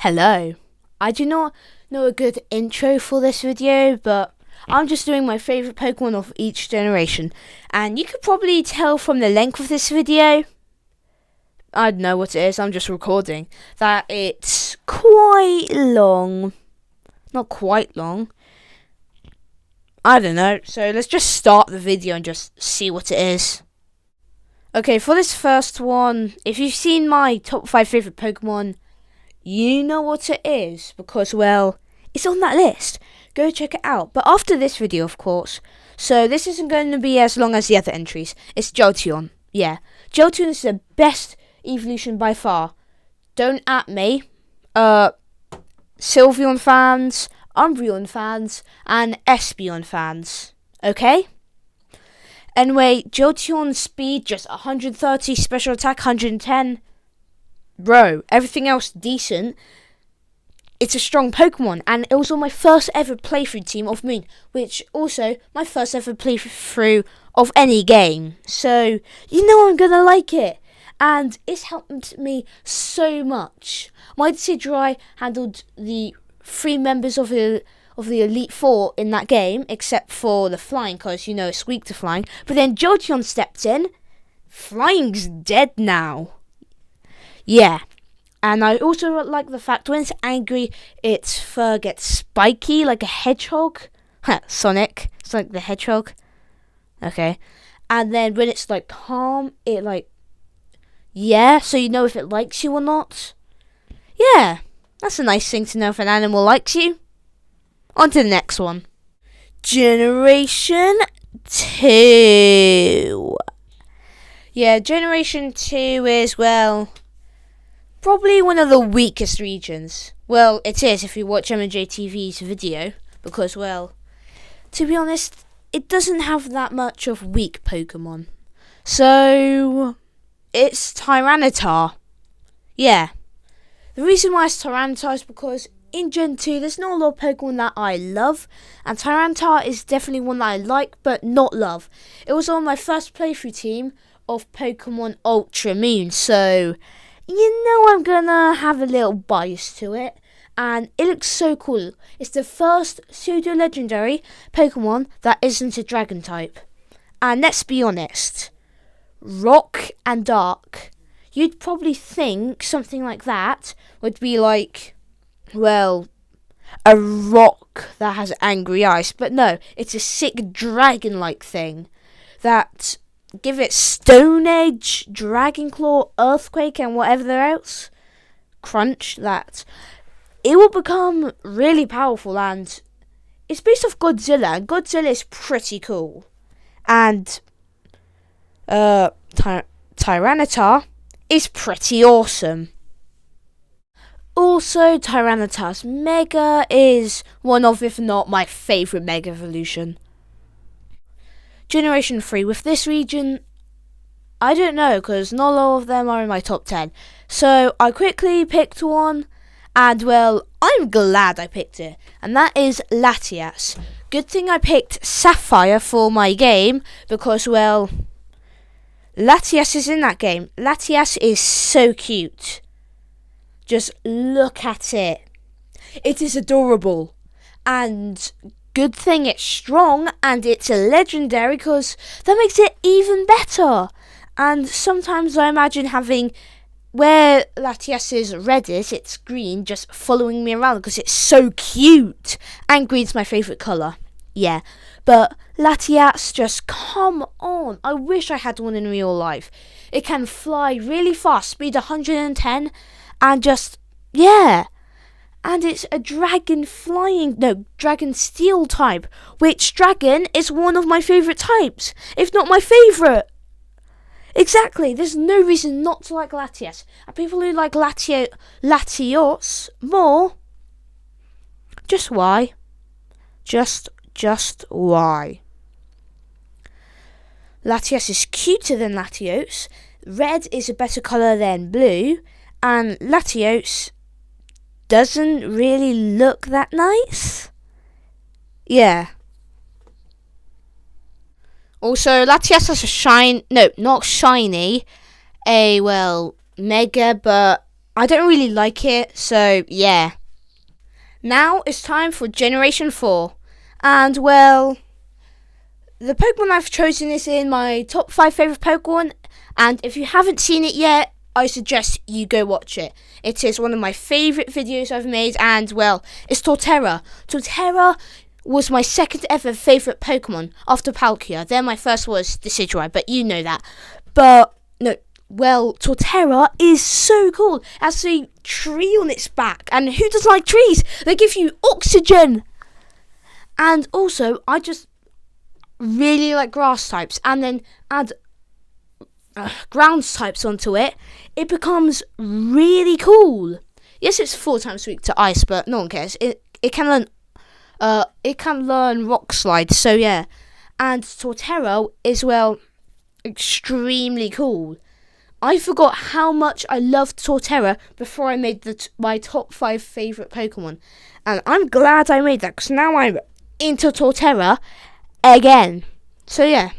Hello. I do not know a good intro for this video, but I'm just doing my favourite Pokemon of each generation. And you could probably tell from the length of this video, I don't know what it is, I'm just recording, that it's quite long. Not quite long. I don't know. So let's just start the video and just see what it is. Okay, for this first one, if you've seen my top 5 favourite Pokemon, you know what it is, because, well, it's on that list. Go check it out. But after this video, of course. So this isn't going to be as long as the other entries. It's Jolteon. Yeah. Jolteon is the best evolution by far. Don't at me. Sylveon fans, Umbreon fans, and Espeon fans. Okay? Anyway, Jolteon's speed, just 130, special attack, 110. Bro, everything else decent. It's a strong Pokemon, and it was on my first ever playthrough team of Moon, which also my first ever playthrough of any game. So you know I'm gonna like it, and it's helped me so much. My Decidueye handled the 3 members of the Elite Four in that game, except for the flying, because you know it's weak to flying. But then Jolteon stepped in. Flying's dead now. Yeah, and I also like the fact when it's angry, its fur gets spiky like a hedgehog. Sonic the Hedgehog. Okay, and then when it's like calm, it so you know if it likes you or not. Yeah, that's a nice thing to know if an animal likes you. On to the next one. Generation 2. Yeah, Generation 2 is, well, probably one of the weakest regions. Well, it is if you watch MJTV's video, because, well, to be honest, it doesn't have that much of weak Pokemon. So, it's Tyranitar. Yeah. The reason why it's Tyranitar is because in Gen 2, there's not a lot of Pokemon that I love, and Tyranitar is definitely one that I like, but not love. It was on my first playthrough team of Pokemon Ultra Moon, so you know I'm gonna have a little bias to it, and it looks so cool. It's the first pseudo-legendary Pokemon that isn't a dragon type. And let's be honest, rock and dark, you'd probably think something like that would be like, well, a rock that has angry eyes. But no, it's a sick dragon-like thing that give it Stone Edge, Dragon Claw, Earthquake, and whatever else. Crunch, that. It will become really powerful, and it's based off Godzilla, and Godzilla is pretty cool. And Tyranitar is pretty awesome. Also, Tyranitar's Mega is one of, if not my favourite Mega evolution. Generation 3, with this region, I don't know, because not all of them are in my top 10. So I quickly picked one, and well, I'm glad I picked it, and that is Latias. Good thing I picked Sapphire for my game, because, well, Latias is in that game. Latias is so cute. Just look at it. It is adorable. And good thing it's strong and it's a legendary, because that makes it even better. And sometimes I imagine having, where Latias is red is, it's green, just following me around because it's so cute. And green's my favourite colour. Yeah. But Latias, just come on. I wish I had one in real life. It can fly really fast, speed 110, and just, yeah. And it's a dragon steel type, which dragon is one of my favourite types, if not my favourite. Exactly, there's no reason not to like Latias. And people who like Latios more, just why? Just why? Latias is cuter than Latios. Red is a better colour than blue, and Latios doesn't really look that nice. Yeah. Also, Latias has not shiny, well, Mega, but I don't really like it, so yeah. Now it's time for Generation 4. And well, the Pokemon I've chosen is in my top 5 favourite Pokemon. And if you haven't seen it yet, I suggest you go watch it. It is one of my favourite videos I've made, and well, it's Torterra. Torterra was my second ever favourite Pokemon after Palkia. Then my first was Decidueye, but you know that. But no, well, Torterra is so cool. It has a tree on its back, and who doesn't like trees? They give you oxygen. And also, I just really like grass types, and then add ground types onto it. It becomes really cool. Yes, it's 4 times weak to ice, but no one cares. It can learn rock slide. So yeah, and Torterra is well extremely cool. I forgot how much I loved Torterra before I made my top 5 favourite Pokemon. And I'm glad I made that, because now I'm into Torterra again. So yeah.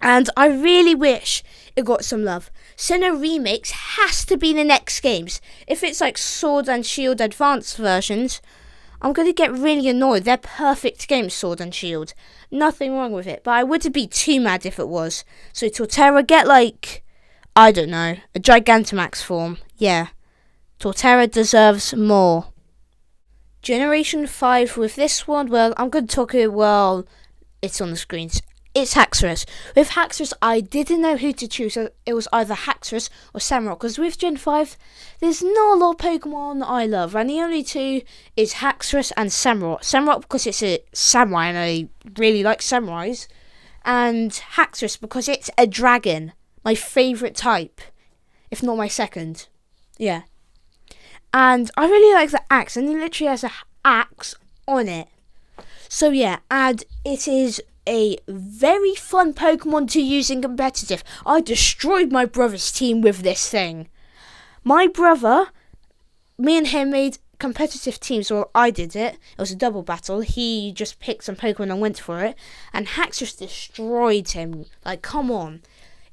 And I really wish it got some love. Sinnoh Remakes has to be the next games. If it's like Sword and Shield advanced versions, I'm going to get really annoyed. They're perfect games, Sword and Shield. Nothing wrong with it. But I wouldn't be too mad if it was. So Torterra, get like, I don't know, a Gigantamax form. Yeah. Torterra deserves more. Generation 5 with this one, well, I'm going to talk it, well, it's on the screens. It's Haxorus. With Haxorus, I didn't know who to choose. So it was either Haxorus or Samurott. Because with Gen 5, there's not a lot of Pokemon I love. And the only two is Haxorus and Samurott. Samurott because it's a samurai and I really like samurais. And Haxorus because it's a dragon. My favourite type. If not my second. Yeah. And I really like the axe. And it literally has an axe on it. So yeah, and it is a very fun Pokemon to use in competitive. I destroyed my brother's team with this thing. My brother, me and him made competitive teams. Well, I did it. It was a double battle. He just picked some Pokemon and went for it. And Haxorus destroyed him. Like, come on.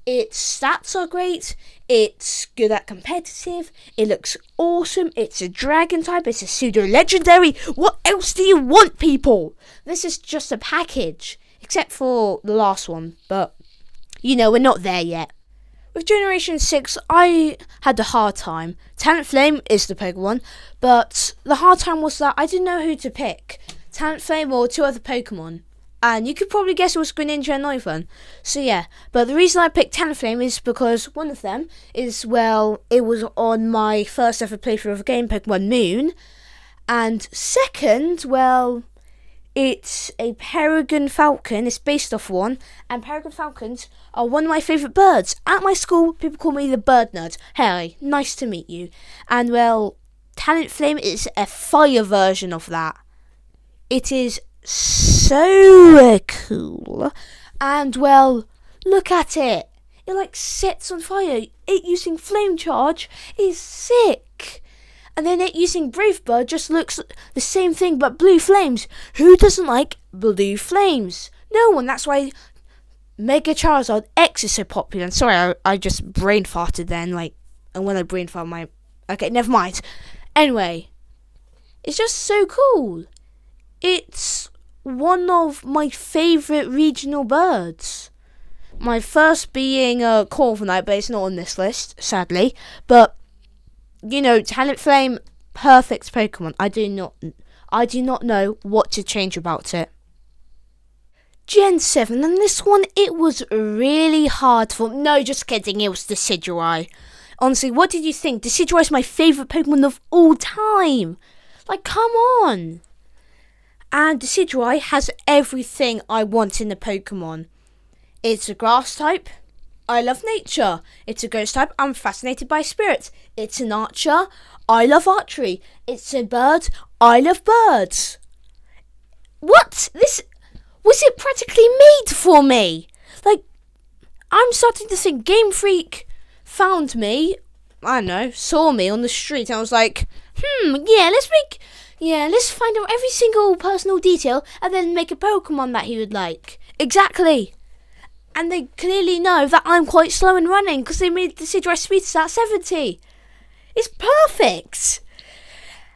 Its stats are great. It's good at competitive. It looks awesome. It's a dragon type. It's a pseudo-legendary. What else do you want, people? This is just a package. Except for the last one. But, you know, we're not there yet. With Generation 6, I had a hard time. Talonflame is the Pokemon. But the hard time was that I didn't know who to pick. Talonflame or 2 other Pokemon. And you could probably guess it was Greninja and Noivern. So yeah, but the reason I picked Talonflame is because one of them is, well, it was on my first ever playthrough of a game, Pokemon Moon. And second, well, it's a Peregrine Falcon. It's based off one. And Peregrine Falcons are one of my favourite birds. At my school, people call me the bird nerd. Hey, nice to meet you. And well, Talonflame is a fire version of that. It is so cool. And well, look at it. It like sets on fire. It using flame charge is sick. And then it using Brave Bird just looks the same thing but blue flames. Who doesn't like blue flames? No one. That's why Mega Charizard X is so popular. And sorry, I just brain farted then. Like, and when I brain fart, okay, never mind. Anyway, it's just so cool. It's one of my favourite regional birds. My first being Corviknight, but it's not on this list, sadly. But, you know, Talonflame, perfect Pokemon. I do not know what to change about it. Gen 7, and this one, it was really hard for... No, just kidding, it was Decidueye. Honestly, what did you think? Decidueye is my favourite Pokemon of all time. Like, come on. And Decidueye has everything I want in a Pokemon. It's a grass type. I love nature. It's a ghost type. I'm fascinated by spirits. It's an archer. I love archery. It's a bird. I love birds. What? This... Was it practically made for me? Like, I'm starting to think Game Freak found me, I don't know, saw me on the street, and I was like, let's find out every single personal detail and then make a Pokemon that he would like. Exactly. And they clearly know that I'm quite slow in running because they made the Decidueye speed stat 70. It's perfect.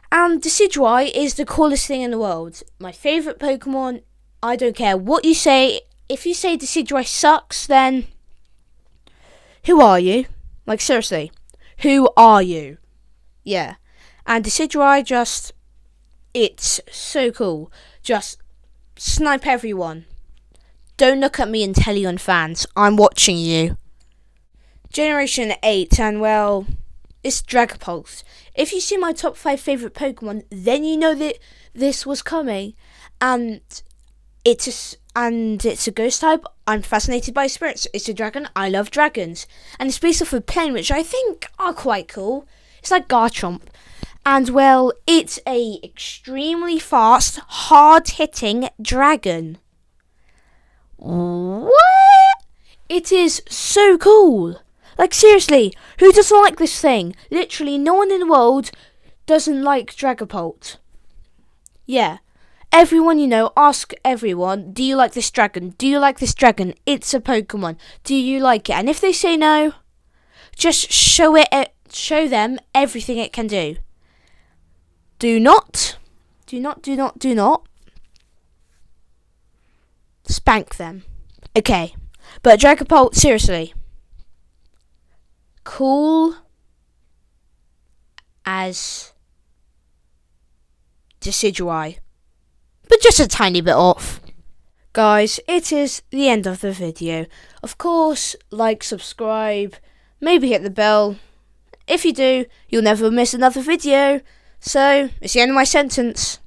And Decidueye is the coolest thing in the world. My favourite Pokemon. I don't care what you say. If you say Decidueye sucks, then who are you? Like, seriously, who are you? Yeah. And Decidueye it's so cool. Just snipe everyone. Don't look at me, Inteleon fans. I'm watching you. Generation 8, and well, it's Dragapult. If you see my top 5 favourite Pokemon, then you know that this was coming. And it's a ghost type. I'm fascinated by spirits. It's a dragon. I love dragons. And it's based off of plane, which I think are quite cool. It's like Garchomp. And well, it's a extremely fast, hard-hitting dragon. What? It is so cool. Like, seriously, who doesn't like this thing? Literally, no one in the world doesn't like Dragapult. Yeah. Everyone you know, ask everyone, do you like this dragon? Do you like this dragon? It's a Pokemon. Do you like it? And if they say no, just show them everything it can do. Do not spank them. Okay. But Dragapult, seriously. Cool as Decidueye, but just a tiny bit off. Guys, it is the end of the video. Of course, like, subscribe, maybe hit the bell. If you do, you'll never miss another video. So, it's the end of my sentence.